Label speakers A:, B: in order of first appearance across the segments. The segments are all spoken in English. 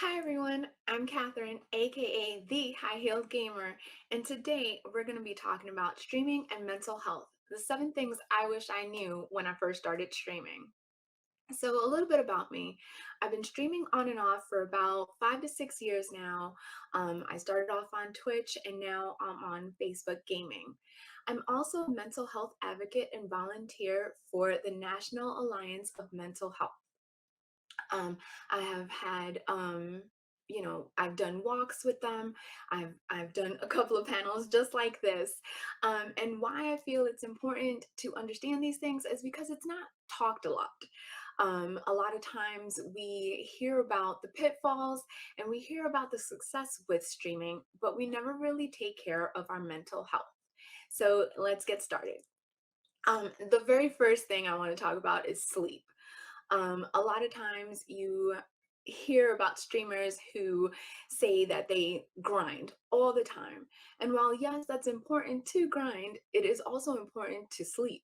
A: Hi everyone, I'm Catherine, aka the High Heeled Gamer, and today we're going to be talking about streaming and mental health, the 7 things I wish I knew when I first started streaming. So, a little bit about me. I've been streaming on and off for about 5 to 6 years now. I started off on Twitch and now I'm on Facebook Gaming. I'm also a mental health advocate and volunteer for the National Alliance of Mental Health. Um, I have had, I've done walks with them. I've done a couple of panels just like this. And why I feel it's important to understand these things is because it's not talked a lot. A lot of times we hear about the pitfalls and we hear about the success with streaming, but we never really take care of our mental health. So let's get started. The very first thing I want to talk about is sleep. A lot of times you hear about streamers who say that they grind all the time. And while, yes, that's important to grind, it is also important to sleep.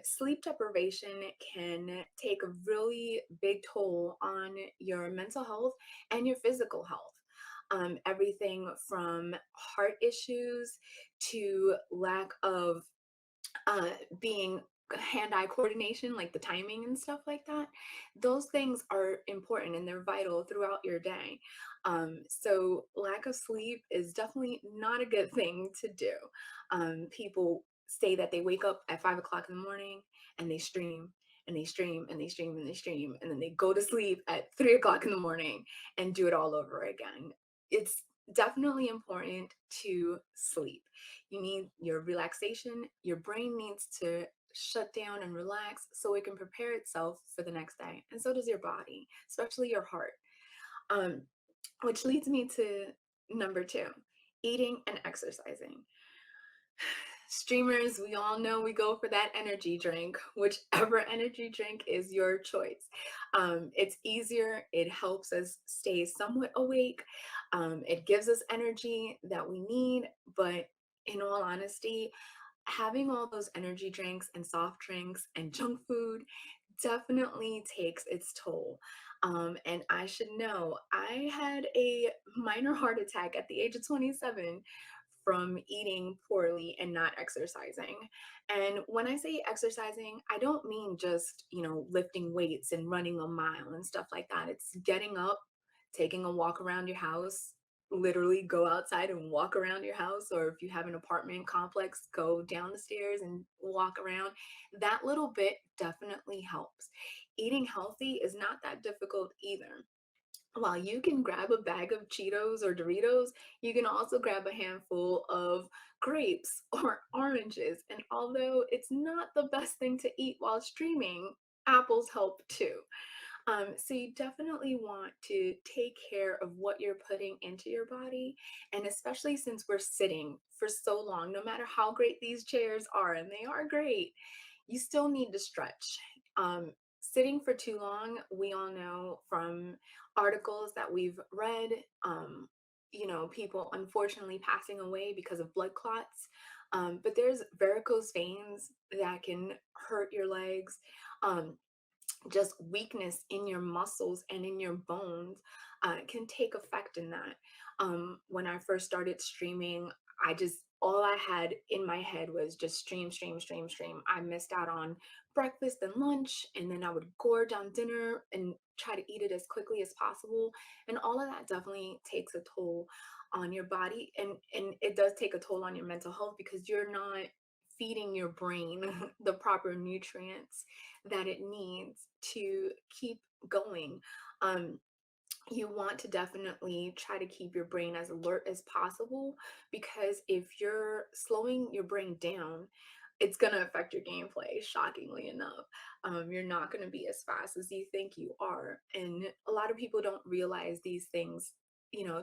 A: Sleep deprivation can take a really big toll on your mental health and your physical health. Everything from heart issues to lack of uh, being hand-eye coordination, like the timing and stuff like that. Those things are important and they're vital throughout your day. So lack of sleep is definitely not a good thing to do. People say that they wake up at 5 o'clock in the morning and they stream and they stream and they stream and they stream and then they go to sleep at 3 o'clock in the morning and do it all over again. It's definitely important to sleep. You need your relaxation. Your brain needs to shut down and relax so it can prepare itself for the next day. And so does your body, especially your heart. Um, which leads me to number two, eating and exercising. Streamers, we all know we go for that energy drink, whichever energy drink is your choice. It's easier, it helps us stay somewhat awake, it gives us energy that we need, but in all honesty, having all those energy drinks and soft drinks and junk food definitely takes its toll. And I should know, I had a minor heart attack at the age of 27 from eating poorly and not exercising. And when I say exercising, I don't mean just, lifting weights and running a mile and stuff like that. It's getting up, taking a walk around your house, literally go outside and walk around your house, or if you have an apartment complex, go down the stairs and walk around. That little bit definitely helps. Eating healthy is not that difficult either. While you can grab a bag of Cheetos or Doritos, you can also grab a handful of grapes or oranges. And although it's not the best thing to eat while streaming, apples help too. So you definitely want to take care of what you're putting into your body. And especially since we're sitting for so long, no matter how great these chairs are, and they are great, you still need to stretch. Sitting for too long, we all know from articles that we've read, people unfortunately passing away because of blood clots. But there's varicose veins that can hurt your legs. Um, just weakness in your muscles and in your bones can take effect in that. When I first started streaming, all I had in my head was just stream, stream, stream, stream. I missed out on breakfast and lunch, and then I would gorge on dinner and try to eat it as quickly as possible. And all of that definitely takes a toll on your body, and it does take a toll on your mental health because you're not feeding your brain the proper nutrients that it needs to keep going. Um, you want to definitely try to keep your brain as alert as possible because if you're slowing your brain down, it's going to affect your gameplay, shockingly enough. You're not going to be as fast as you think you are. And a lot of people don't realize these things,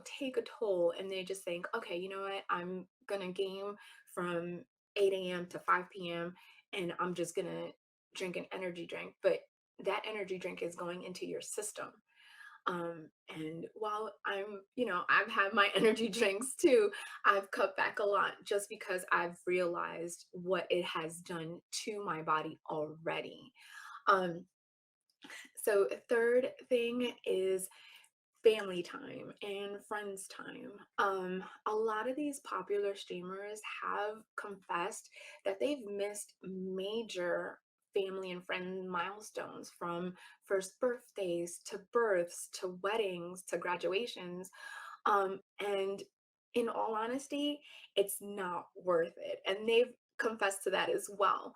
A: take a toll and they just think, okay, you know what, I'm going to game from 8 a.m. to 5 p.m. and I'm just going to drink an energy drink. But that energy drink is going into your system. And while I've had my energy drinks too, I've cut back a lot just because I've realized what it has done to my body already. Um, so third thing is family time and friends time. A lot of these popular streamers have confessed that they've missed major family and friend milestones, from first birthdays to births to weddings to graduations. And in all honesty, it's not worth it. And they've confessed to that as well.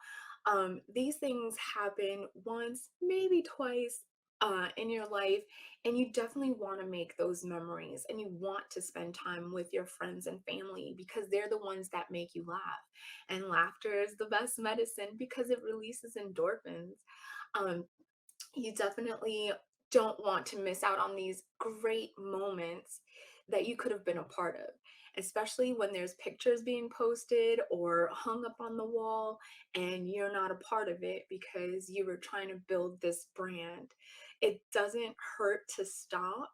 A: These things happen once, maybe twice in your life, and you definitely want to make those memories and you want to spend time with your friends and family because they're the ones that make you laugh. And laughter is the best medicine because it releases endorphins. Um, you definitely don't want to miss out on these great moments that you could have been a part of, especially when there's pictures being posted or hung up on the wall and you're not a part of it because you were trying to build this brand. It doesn't hurt to stop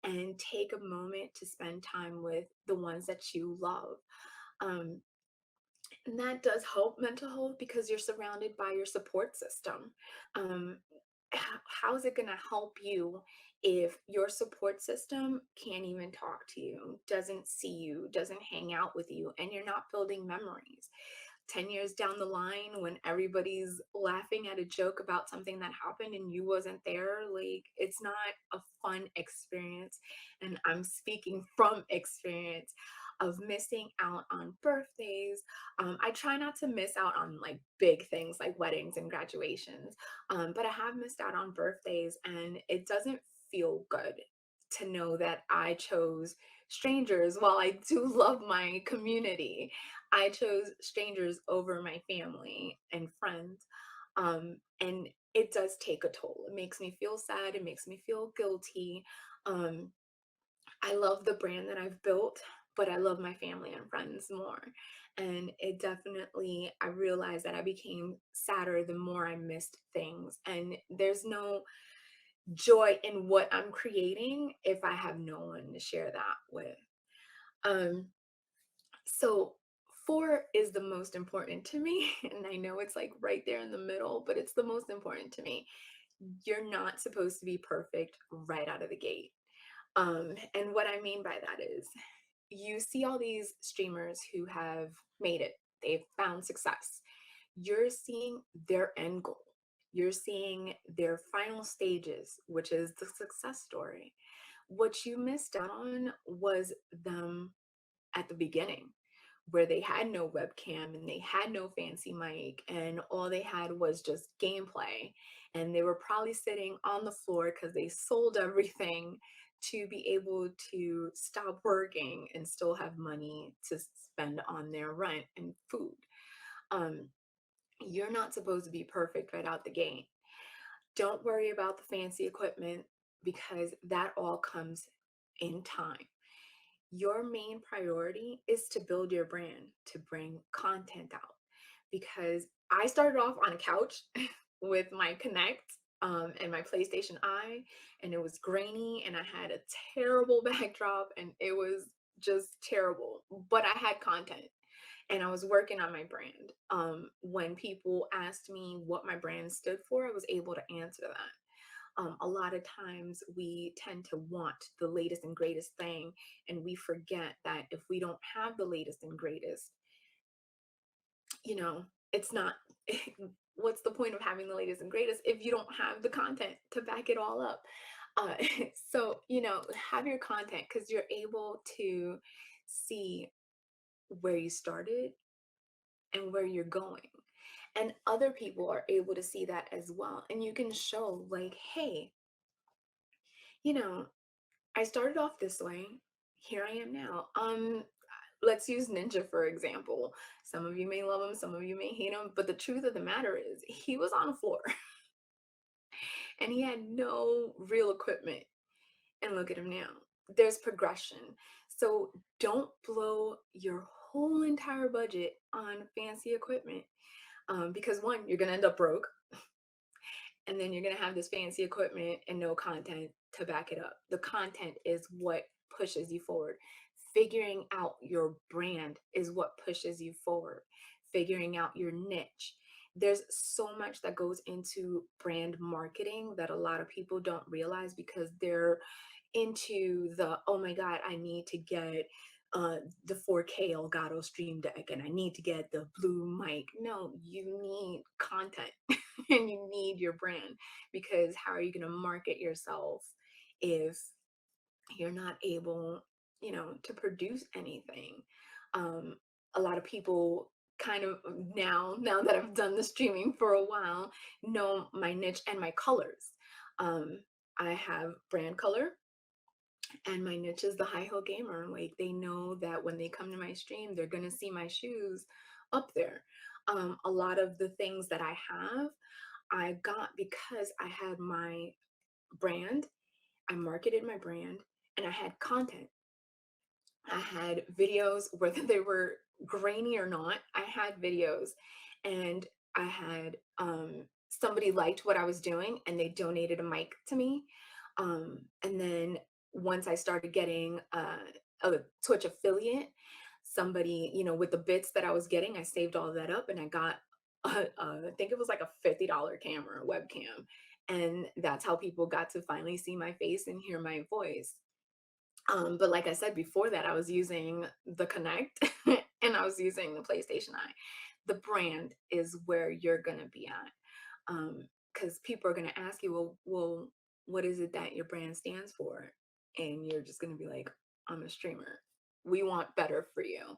A: and take a moment to spend time with the ones that you love. Um, and that does help mental health because you're surrounded by your support system. Um, how is it going to help you if your support system can't even talk to you, doesn't see you, doesn't hang out with you, and you're not building memories? 10 years down the line, when everybody's laughing at a joke about something that happened and you wasn't there, like, it's not a fun experience. And I'm speaking from experience of missing out on birthdays. I try not to miss out on like big things like weddings and graduations, but I have missed out on birthdays, and it doesn't feel good to know that I chose strangers. While I do love my community, I chose strangers over my family and friends. And it does take a toll. It makes me feel sad. It makes me feel guilty. Um, I love the brand that I've built, but I love my family and friends more. And it definitely, I realized that I became sadder the more I missed things. And there's no joy in what I'm creating if I have no one to share that with. Um, so four is the most important to me. And I know it's like right there in the middle, but it's the most important to me. You're not supposed to be perfect right out of the gate. And what I mean by that is you see all these streamers who have made it, they've found success. You're seeing their end goal, you're seeing their final stages, which is the success story. What you missed out on was them at the beginning, where they had no webcam and they had no fancy mic and all they had was just gameplay, and they were probably sitting on the floor because they sold everything to be able to stop working and still have money to spend on their rent and food. um, you're not supposed to be perfect right out the gate. Don't worry about the fancy equipment because that all comes in time. Your main priority is to build your brand, to bring content out. Because I started off on a couch with my Connect and my PlayStation Eye, and it was grainy, and I had a terrible backdrop, and it was just terrible. But I had content, and I was working on my brand. When people asked me what my brand stood for, I was able to answer that. A lot of times we tend to want the latest and greatest thing, and we forget that if we don't have the latest and greatest, you know, it's not, what's the point of having the latest and greatest if you don't have the content to back it all up? Uh, so, have your content because you're able to see where you started and where you're going. And other people are able to see that as well. And you can show, like, hey, you know, I started off this way. Here I am now. Let's use Ninja for example. Some of you may love him, some of you may hate him, but the truth of the matter is he was on the floor and he had no real equipment. And look at him now. There's progression. So don't blow your whole entire budget on fancy equipment, because one, you're gonna end up broke, and then you're going to have this fancy equipment and no content to back it up. The content is what pushes you forward. Figuring out your brand is what pushes you forward. Figuring out your niche. There's so much that goes into brand marketing that a lot of people don't realize because they're into the, oh my God, I need to get uh, the 4K Elgato Stream Deck and I need to get the blue mic. No, you need content and you need your brand, because how are you going to market yourself if you're not able, to produce anything? Um, a lot of people kind of, now that I've done the streaming for a while, know my niche and my colors. Um, I have brand color, and my niche is the high heel gamer. Like, they know that when they come to my stream, they're gonna see my shoes up there. A lot of the things that I have, I got because I had my brand, I marketed my brand, and I had content. I had videos, whether they were grainy or not, I had videos, and I had somebody liked what I was doing and they donated a mic to me. And then once I started getting a Twitch affiliate, somebody, with the bits that I was getting, I saved all of that up and I got I think it was like a $50 camera webcam. And that's how people got to finally see my face and hear my voice. But like I said, before that, I was using the Connect and I was using the PlayStation Eye. The brand is where you're gonna be at. Because people are gonna ask you, well, what is it that your brand stands for? And you're just gonna be like, I'm a streamer. We want better for you.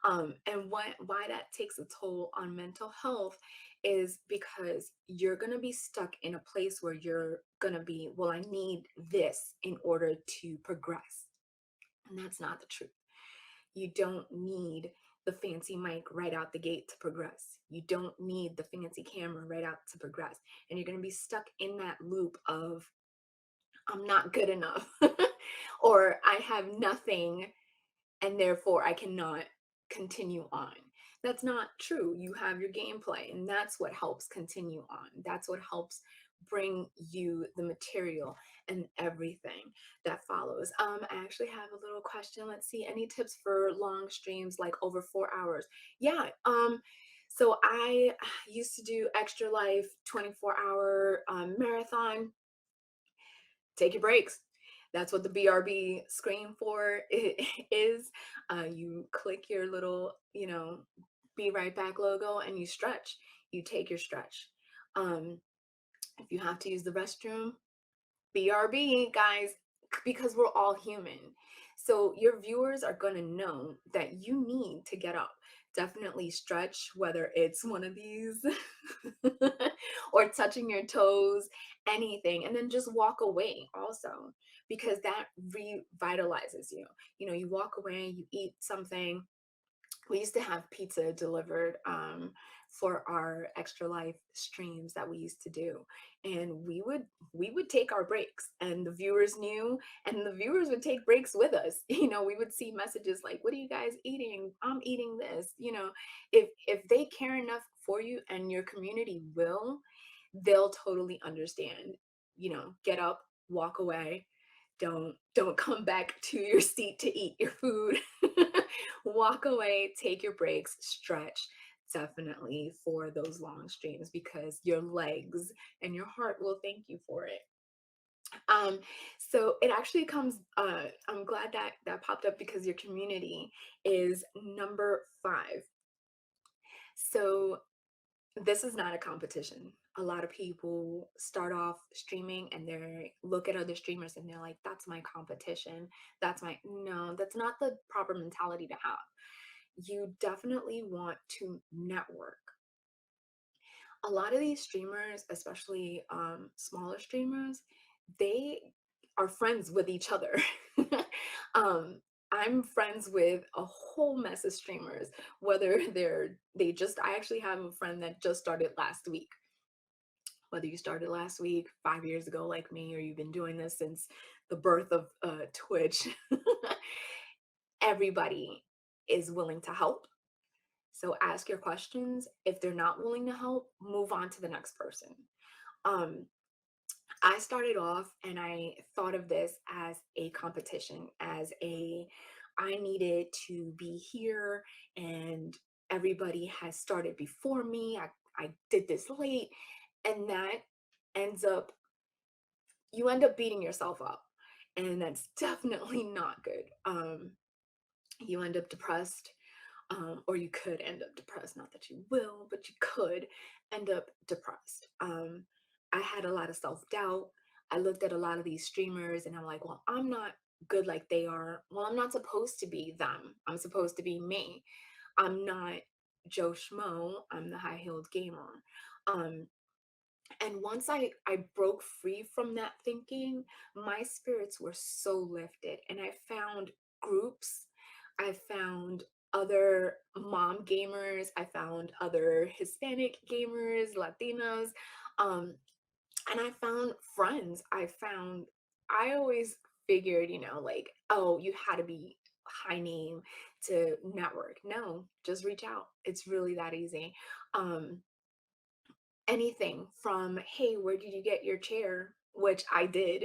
A: And why that takes a toll on mental health is because you're gonna be stuck in a place where you're gonna be, well, I need this in order to progress. And that's not the truth. You don't need the fancy mic right out the gate to progress. You don't need the fancy camera right out to progress. And you're going to be stuck in that loop of, I'm not good enough, or I have nothing and therefore I cannot continue on. That's not true. You have your gameplay, and that's what helps continue on. That's what helps bring you the material and everything that follows. I actually have a little question. Let's see. Any tips for long streams, like over 4 hours? Yeah. So I used to do Extra Life 24-hour marathon. Take your breaks. That's what the BRB screen for is. You click your little, be right back logo and you stretch. You take your stretch. Um, if you have to use the restroom, BRB, guys, because we're all human. So your viewers are going to know that you need to get up. Definitely stretch, whether it's one of these or touching your toes, anything. And then just walk away also, because that revitalizes you. You walk away, you eat something. We used to have pizza delivered for our Extra Life streams that we used to do, and we would take our breaks, and the viewers knew, and the viewers would take breaks with us. We would see messages like, what are you guys eating? I'm eating this. If they care enough for you, and your community will, they'll totally understand. Get up, walk away, don't come back to your seat to eat your food. Walk away, take your breaks, stretch, definitely, for those long streams, because your legs and your heart will thank you for it. um so it actually comes, I'm glad that that popped up, because your community is number 5. So this is not a competition. A lot of people start off streaming and they look at other streamers and they're like, that's my competition. No, that's not the proper mentality to have. You definitely want to network. A lot of these streamers, especially smaller streamers, they are friends with each other. um, I'm friends with a whole mess of streamers, whether I actually have a friend that just started last week. Whether you started last week, 5 years ago, like me, or you've been doing this since the birth of Twitch, everybody is willing to help. So ask your questions. If they're not willing to help, move on to the next person. Um, I started off and I thought of this as a competition, I needed to be here and everybody has started before me. I did this late, and that ends up, you end up beating yourself up. and that's definitely not good. You end up depressed, or you could end up depressed. Not that you will, but you could end up depressed. I had a lot of self doubt. I looked at a lot of these streamers and I'm like, well, I'm not good like they are. Well, I'm not supposed to be them. I'm supposed to be me. I'm not Joe Schmo. I'm the high heeled gamer. Um, and once I broke free from that thinking, my spirits were so lifted, and I found groups. I found other mom gamers. I found other Hispanic gamers, Latinas, um, and I found friends. I always figured, like, oh, you had to be high name to network. No, just reach out. It's really that easy. Um, Anything from, hey, where did you get your chair? Which I did,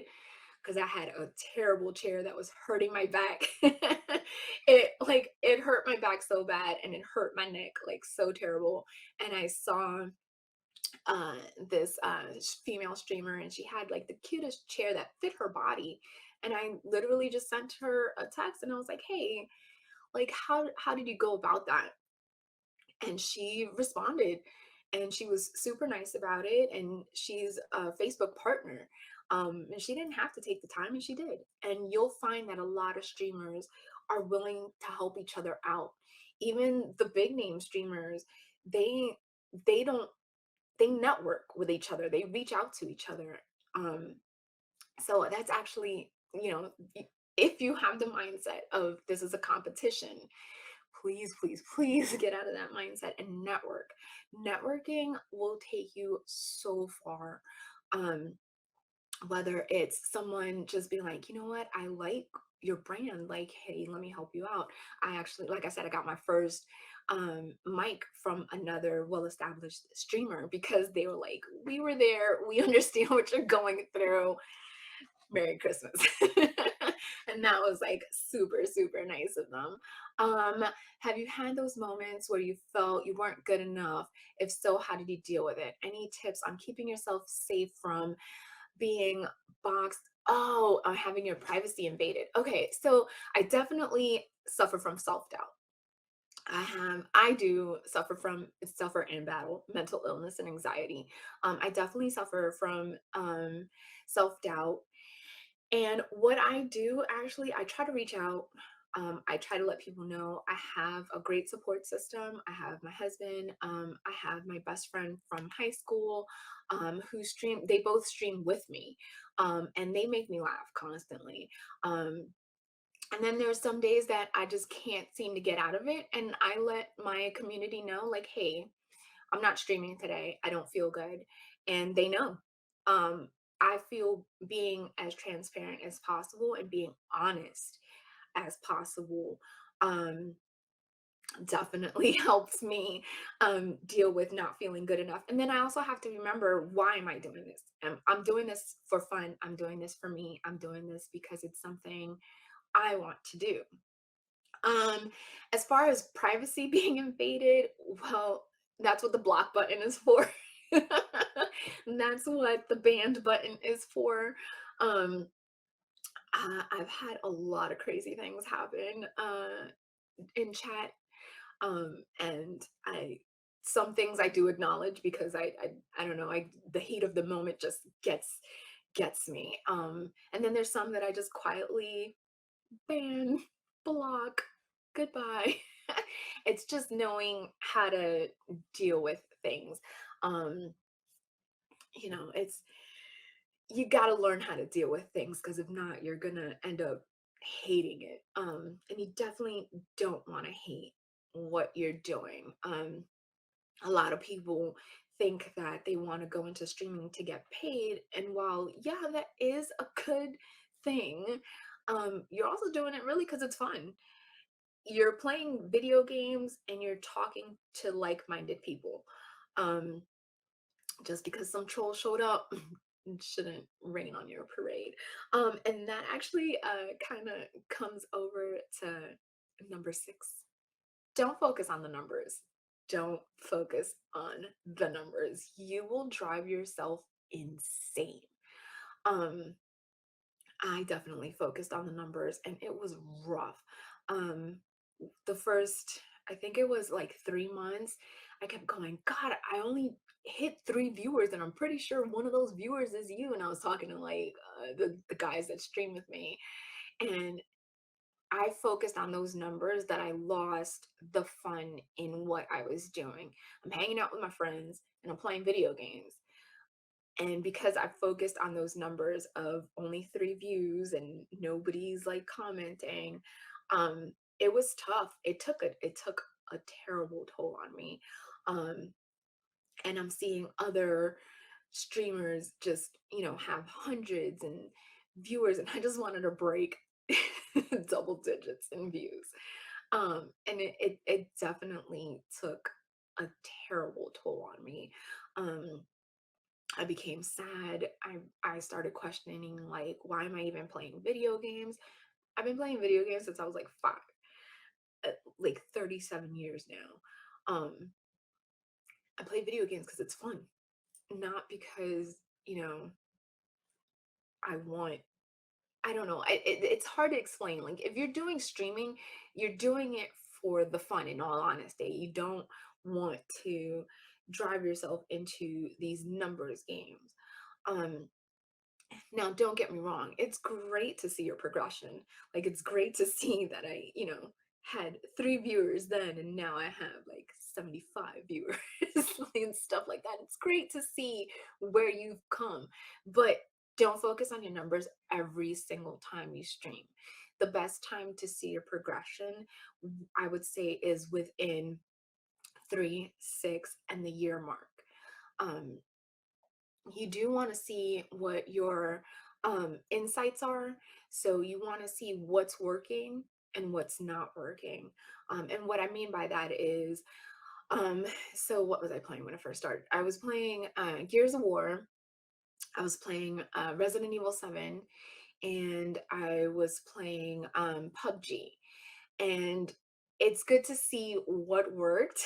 A: because I had a terrible chair that was hurting my back. It hurt my back so bad, and it hurt my neck like so terrible. And I saw uh this female streamer, and she had like the cutest chair that fit her body. And I literally just sent her a text and I was like, hey, like, how did you go about that? And she responded, and she was super nice about it, and she's a Facebook partner. And she didn't have to take the time, and she did. And you'll find that a lot of streamers are willing to help each other out. Even the big name streamers, they they don't they network with each other, they reach out to each other. So that's actually, if you have the mindset of this is a competition, please, please, please get out of that mindset and network. Networking will take you so far. Um, Whether it's someone just being like, you know what, I like your brand, like, hey, let me help you out. I actually, like I said, I got my first mic from another well-established streamer because they were like, we were there, we understand what you're going through. Merry Christmas. And that was like super, super nice of them. Um, have you had those moments where you felt you weren't good enough? If so, how did you deal with it? Any tips on keeping yourself safe from being boxed? Oh, having your privacy invaded. Okay, so I definitely suffer from self-doubt. I do suffer and battle mental illness and anxiety. I definitely suffer from self-doubt, and what I do, actually, I try to reach out. I try to let people know I have a great support system. I have my husband. I have my best friend from high school, who stream. They both stream with me, and they make me laugh constantly. Um, and then there's some days that I just can't seem to get out of it, and I let my community know, like, hey, I'm not streaming today. I don't feel good. And they know. Um, I feel being as transparent as possible and being honest as possible um, definitely helps me deal with not feeling good enough. And then I also have to remember, why am I doing this? I'm doing this for fun. I'm doing this for me. I'm doing this because it's something I want to do. Um, as far as privacy being invaded, well, that's what the block button is for. That's what the banned button is for. Um, I've had a lot of crazy things happen in chat, and I some things I do acknowledge because I don't know, the heat of the moment just gets me. And then there's some that I just quietly ban, block, goodbye. It's just knowing how to deal with things. Um, it's you got to learn how to deal with things, because if not, you're gonna end up hating it. And you definitely don't want to hate what you're doing. A lot of people think that they want to go into streaming to get paid, and while yeah, that is a good thing, you're also doing it really because it's fun. You're playing video games and you're talking to like-minded people. Um, just because some troll showed up shouldn't rain on your parade. And that actually kind of comes over to number 6. Don't focus on the numbers. Don't focus on the numbers. You will drive yourself insane. Um, I definitely focused on the numbers and it was rough. Um, the first, I think it was like 3 months, I kept going, God, I only hit 3 viewers and I'm pretty sure one of those viewers is you. And I was talking to like the guys that stream with me. And I focused on those numbers that I lost the fun in what I was doing. I'm hanging out with my friends and I'm playing video games. And because I focused on those numbers of only 3 views and nobody's like commenting, it was tough. It took a terrible toll on me. Um, and I'm seeing other streamers just, have hundreds and viewers, and I just wanted to break double digits in views. And it definitely took a terrible toll on me. Um, I became sad. I started questioning like, why am I even playing video games? I've been playing video games since I was like 5, like 37 years now. I play video games because it's fun, not because, I want, I don't know. It's hard to explain. Like if you're doing streaming, you're doing it for the fun, in all honesty. You don't want to drive yourself into these numbers games. Um, Now, don't get me wrong, it's great to see your progression. Like, it's great to see that I, had 3 viewers then, and now I have like 75 viewers and stuff like that. It's great to see where you've come, but don't focus on your numbers every single time you stream. The best time to see your progression, I would say, is within 3, 6, and the year mark. Um, you do want to see what your insights are. So you want to see what's working and what's not working. And what I mean by that is, um, so what was I playing when I first started? I was playing Gears of War. I was playing Resident Evil 7, and I was playing PUBG. And it's good to see what worked,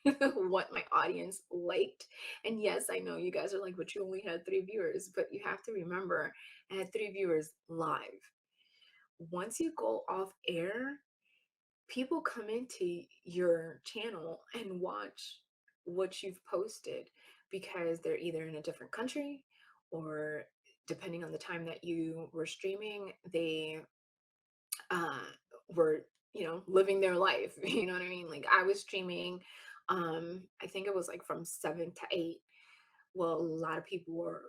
A: what my audience liked. And yes, I know you guys are like, but you only had 3 viewers, but you have to remember I had 3 viewers live. Once you go off air, people come into your channel and watch what you've posted because they're either in a different country, or depending on the time that you were streaming, they uh were, living their life. You know what I mean? Like I was streaming, I think it was like from 7 to 8. Well, a lot of people were,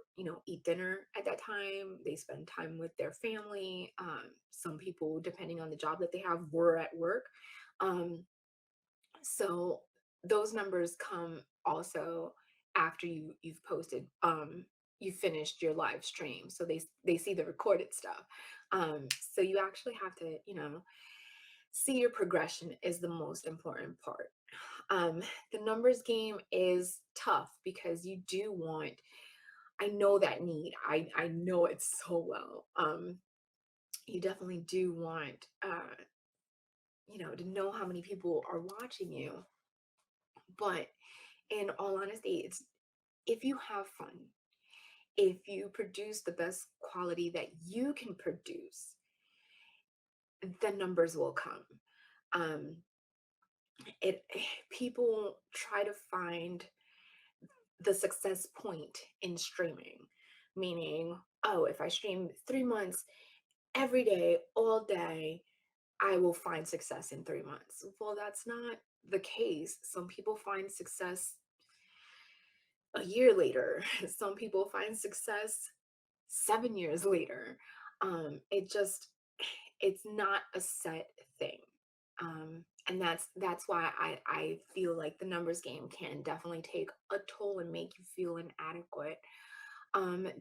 A: eat dinner at that time. They spend time with their family. Some people, depending on the job that they have, were at work. um so those numbers come also after you've posted, you finished your live stream, so they see the recorded stuff. So you actually have to, see your progression is the most important part. um the numbers game is tough because you do want, I know that need, I know it so well. You definitely do want, to know how many people are watching you. But in all honesty, it's, if you have fun, if you produce the best quality that you can produce, the numbers will come. um it People try to find the success point in streaming, meaning, oh, if I stream 3 months every day all day, I will find success in 3 months. Well, that's not the case. Some people find success a year later. Some people find success 7 years later. It just, it's not a set thing. And that's why I feel like the numbers game can definitely take a toll and make you feel inadequate.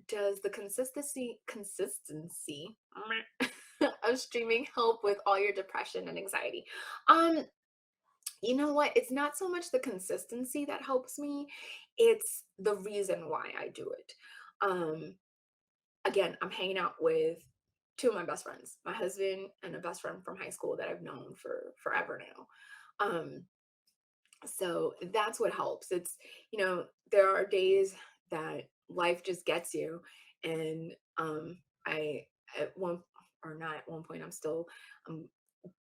A: Does the consistency of streaming help with all your depression and anxiety? Um, you know what? It's not so much the consistency that helps me, it's the reason why I do it. Um, Again, I'm hanging out with 2 of my best friends, my husband and a best friend from high school that I've known for forever now. Um, so that's what helps. It's, there are days that life just gets you, and I at one, or not at one point, I'm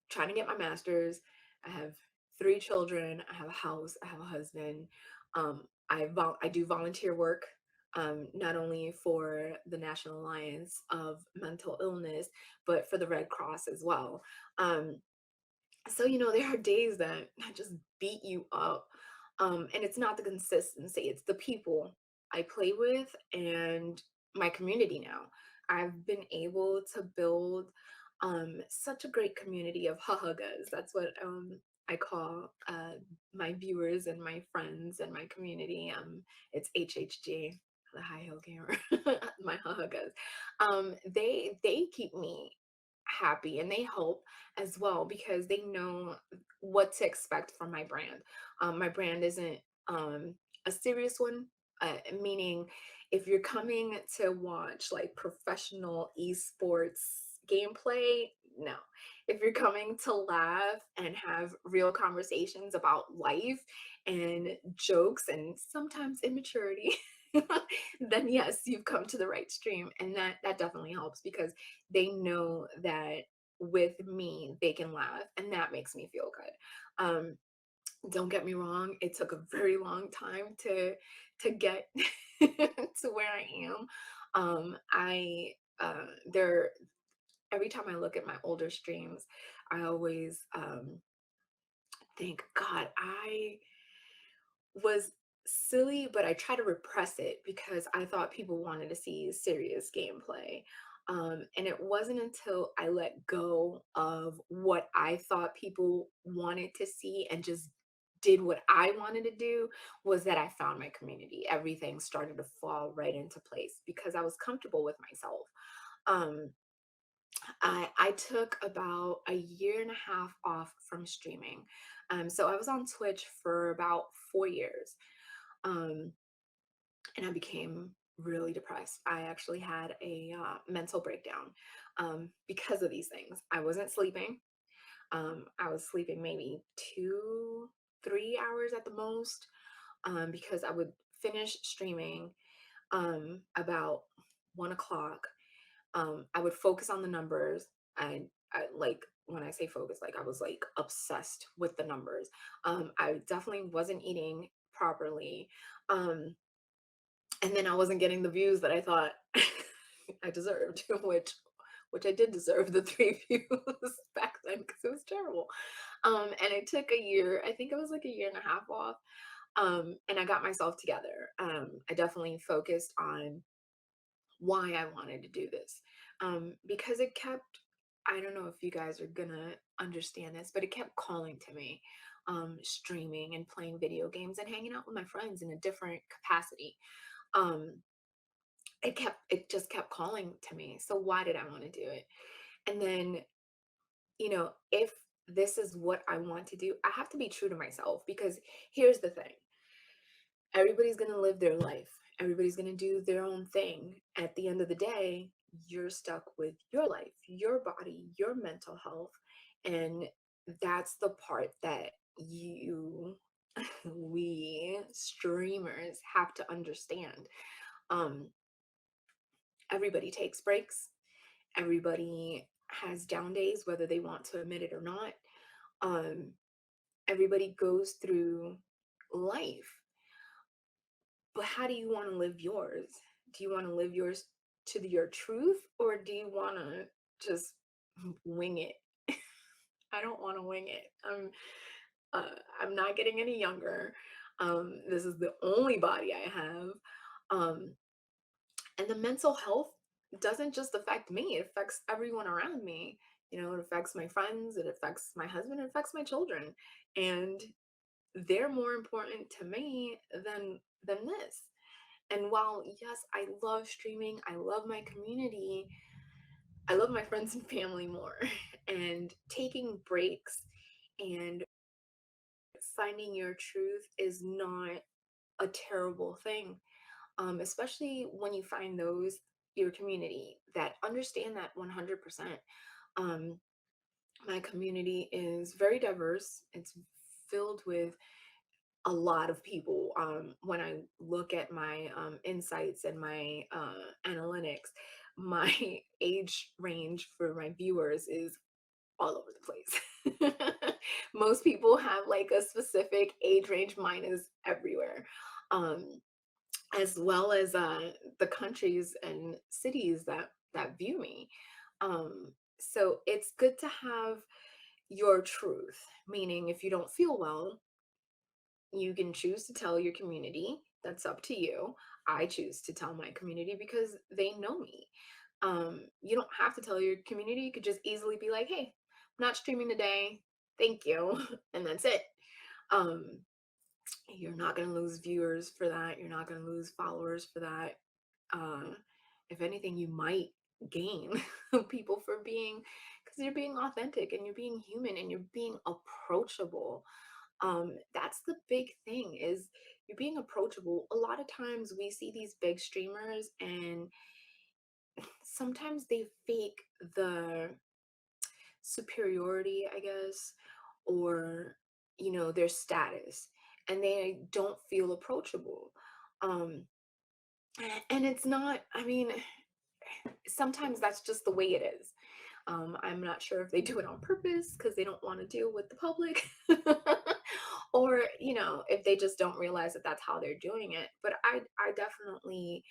A: trying to get my master's. I have 3 children. I have a house. I have a husband. I do volunteer work, not only for the National Alliance of Mental Illness, but for the Red Cross as well. Um, so, there are days that I just beat you up. And it's not the consistency, it's the people I play with and my community now. I've been able to build such a great community of hahagas. That's what I call my viewers and my friends and my community. It's HHG, the high heel gamer, my hahagas. They keep me happy, and they help as well because they know what to expect from my brand. My brand isn't a serious one, meaning if you're coming to watch like professional esports gameplay, no. If you're coming to laugh and have real conversations about life and jokes and sometimes immaturity, then yes, you've come to the right stream. And that definitely helps because they know that with me they can laugh, and that makes me feel good. Don't get me wrong, it took a very long time to get to where I am. I there Every time I look at my older streams, I always think, God, I was silly, but I try to repress it because I thought people wanted to see serious gameplay. And it wasn't until I let go of what I thought people wanted to see and just did what I wanted to do was that I found my community. Everything started to fall right into place because I was comfortable with myself. Um, I took about a year and a half off from streaming. So I was on Twitch for about 4 years. Um, and I became really depressed. I actually had a mental breakdown because of these things. I wasn't sleeping. I was sleeping maybe 2, 3 hours at the most because I would finish streaming about 1 o'clock. I would focus on the numbers. I like when I say focus, like I was like obsessed with the numbers. I definitely wasn't eating properly. Um, and then I wasn't getting the views that I thought I deserved, which I did deserve the 3 views back then because it was terrible. And I took a year, I think it was like a year and a half off, and I got myself together. I definitely focused on why I wanted to do this, because it kept. I don't know if you guys are gonna understand this, but it kept calling to me, streaming and playing video games and hanging out with my friends in a different capacity. Um, it just kept calling to me. So why did I want to do it? And then, if this is what I want to do, I have to be true to myself because here's the thing. Everybody's going to live their life. Everybody's going to do their own thing. At the end of the day, you're stuck with your life, your body, your mental health, and that's the part that we streamers have to understand. Um Everybody takes breaks. Everybody has down days, whether they want to admit it or not. Um, Everybody goes through life. But how do you want to live yours? Do you want to live yours to your truth, or do you want to just wing it? I don't want to wing it. I'm not getting any younger. This is the only body I have. Um, and the mental health doesn't just affect me, it affects everyone around me. It affects my friends, it affects my husband, it affects my children. And they're more important to me than this. And while yes, I love streaming, I love my community, I love my friends and family more. And taking breaks and finding your truth is not a terrible thing, especially when you find those your community that understand that 100%. Um, my community is very diverse. It's filled with a lot of people. When I look at my insights and my analytics, my age range for my viewers is all over the place. Most people have like a specific age range. Mine is everywhere. Um, as well as the countries and cities that view me. So it's good to have your truth, meaning if you don't feel well, you can choose to tell your community. That's up to you. I choose to tell my community because they know me. You don't have to tell your community. You could just easily be like, hey, I'm not streaming today. Thank you. And that's it. Um, you're not going to lose viewers for that. You're not going to lose followers for that. uh, if anything, you might gain people for being, because you're being authentic and you're being human and you're being approachable. That's the big thing, is you're being approachable. A lot of times we see these big streamers and sometimes they fake the superiority, I guess, or their status, and they don't feel approachable. um and it's not, I mean, sometimes that's just the way it is. I'm not sure if they do it on purpose because they don't want to deal with the public, or if they just don't realize that that's how they're doing it. But I definitely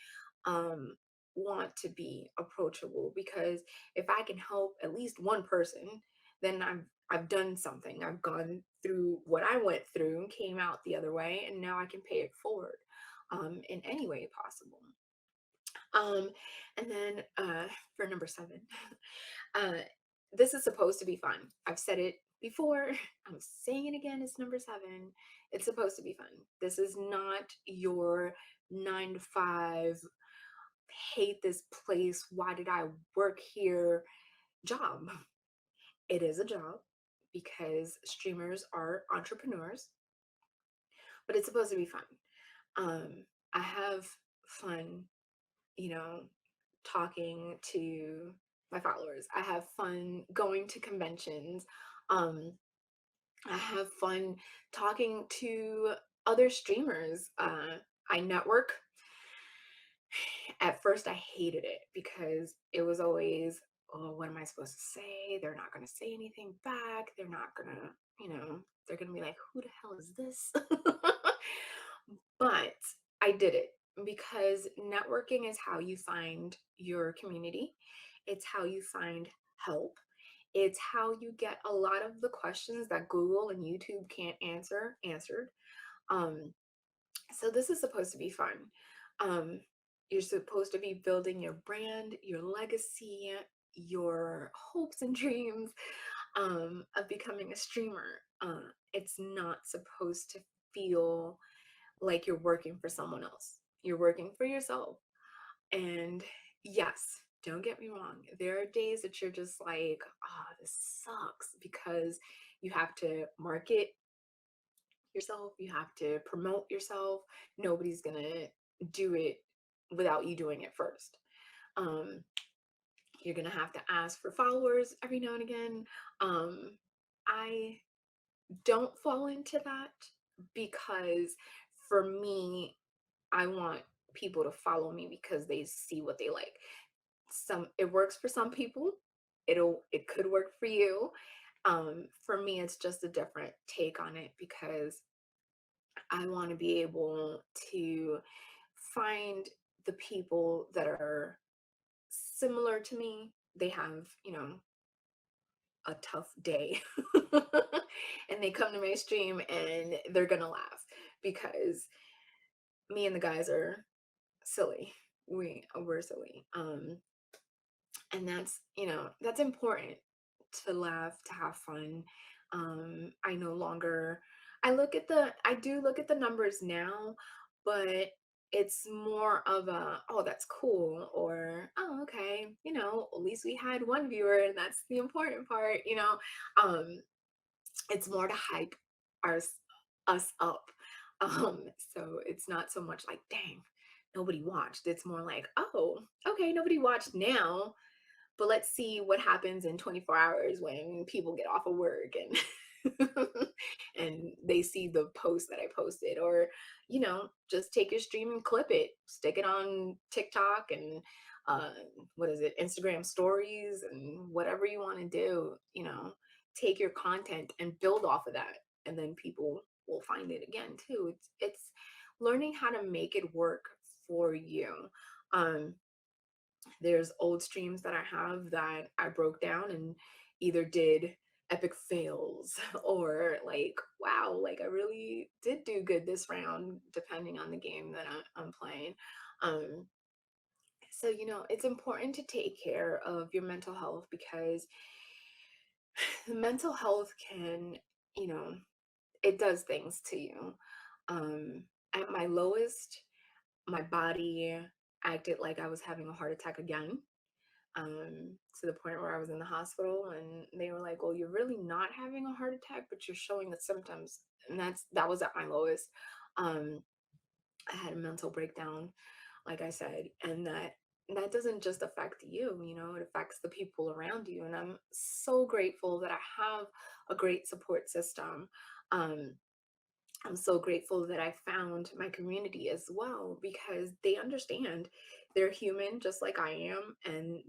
A: um, want to be approachable, because if I can help at least one person, then I've done something. I've gone through what I went through and came out the other way, and now I can pay it forward in any way possible. Um, and then for number 7, uh, this is supposed to be fun. I've said it before. I'm saying it again. It's number 7. It's supposed to be fun. This is not your 9 to 5, hate this place, why did I work here job. It is a job because streamers are entrepreneurs, but it's supposed to be fun. I have fun, you know, talking to my followers. I have fun going to conventions. Um, I have fun talking to other streamers. I network. At first, I hated it because it was always, oh, what am I supposed to say? They're not going to say anything back. They're not going to, they're going to be like, who the hell is this? But I did it because networking is how you find your community. It's how you find help. It's how you get a lot of the questions that Google and YouTube can't answer answered. Um, so this is supposed to be fun. Um, you're supposed to be building your brand, your legacy, your hopes and dreams of becoming a streamer. It's not supposed to feel like you're working for someone else. You're working for yourself. And yes, don't get me wrong. There are days that you're just like, oh, this sucks, because you have to market yourself, you have to promote yourself. Nobody's going to do it without you doing it first. Um, you're going to have to ask for followers every now and again. I don't fall into that because for me, I want people to follow me because they see what they like. It works for some people. It could work for you. For me, it's just a different take on it because I want to be able to find the people that are similar to me. They have, a tough day. And they come to my stream and they're gonna laugh because me and the guys are silly. We're silly. And that's important, to laugh, to have fun. I no longer I do look at the numbers now, but it's more of a, oh, that's cool, or oh, okay, at least we had one viewer and that's the important part. Um it's more to hype us us up. So it's not so much like, dang, nobody watched. It's more like, oh, okay, nobody watched now, but let's see what happens in 24 hours when people get off of work and and they see the post that I posted, or just take your stream and clip it, stick it on TikTok, and uh, what is it, Instagram stories and whatever you want to do, take your content and build off of that. And then people will find it again too. It's learning how to make it work for you. Um, there's old streams that I have that I broke down and either did epic fails or like, wow, like I really did do good this round, depending on the game that I'm playing. Um, so, it's important to take care of your mental health because mental health can, you know, it does things to you. Um, at my lowest, my body acted like I was having a heart attack again, to the point where I was in the hospital and they were like, well, you're really not having a heart attack, but you're showing the symptoms. And that was at my lowest. Um, I had a mental breakdown, like I said, and that doesn't just affect you, it affects the people around you. And I'm so grateful that I have a great support system. Um, I'm so grateful that I found my community as well because they understand. They're human just like I am, and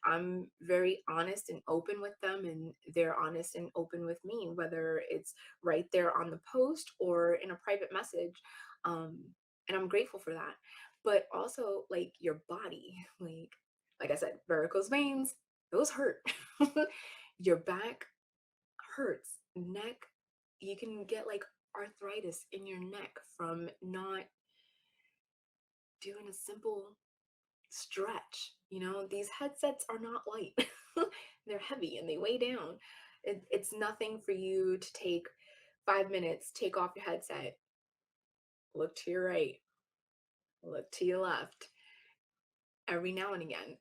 A: I'm very honest and open with them, and they're honest and open with me, whether it's right there on the post or in a private message. Um, and I'm grateful for that. But also, like your body, like I said, varicose veins, those hurt. Your back hurts, neck, you can get like arthritis in your neck from not doing a simple stretch. These headsets are not light. They're heavy and they weigh down. It's nothing for you to take 5 minutes, take off your headset, look to your right, look to your left every now and again.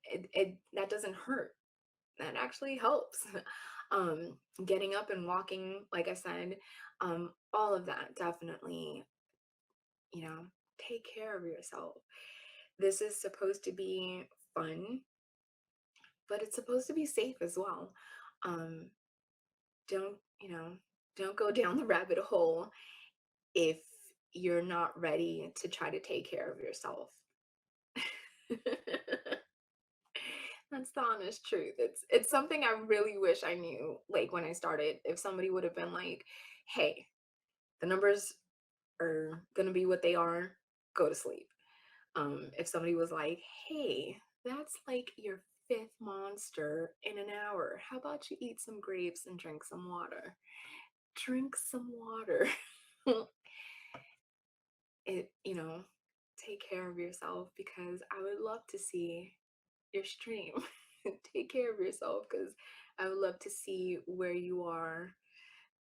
A: That doesn't hurt. That actually helps. Getting up and walking, like I said, all of that definitely, you know, take care of yourself. This is supposed to be fun, but it's supposed to be safe as well. Um, don't, don't go down the rabbit hole if you're not ready to try to take care of yourself. That's the honest truth. It's something I really wish I knew like when I started. If somebody would have been like, "Hey, the numbers are going to be what they are. Go to sleep." If somebody was like, "Hey, that's like your fifth monster in an hour. How about you eat some grapes and drink some water?" Drink some water. Take care of yourself because I would love to see your stream. Take care of yourself because I would love to see where you are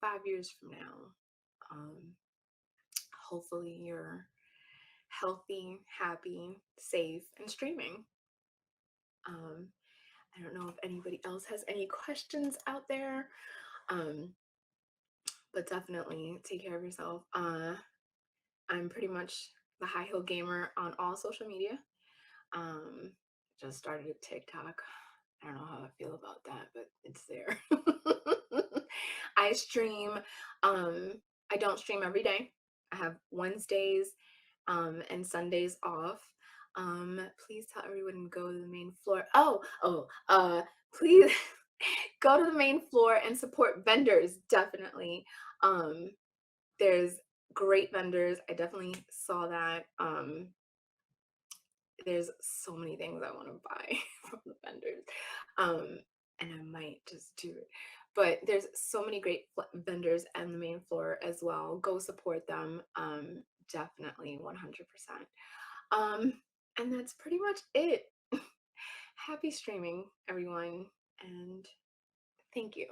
A: 5 years from now. Um, Hopefully, you're healthy, happy, safe, and streaming. Um, I don't know if anybody else has any questions out there, um, but definitely take care of yourself. I'm pretty much the high heel gamer on all social media. Um, just started a TikTok. I don't know how I feel about that, but it's there. I stream. Um, I don't stream every day. I have Wednesdays and Sundays off. Please tell everyone to go to the main floor. Please go to the main floor and support vendors. Definitely. Um, there's great vendors. I definitely saw that. There's so many things I want to buy from the vendors. Um, and I might just do it. But there's so many great vendors on the main floor as well. Go support them. Definitely 100%. Um, and that's pretty much it. Happy streaming, everyone, and thank you.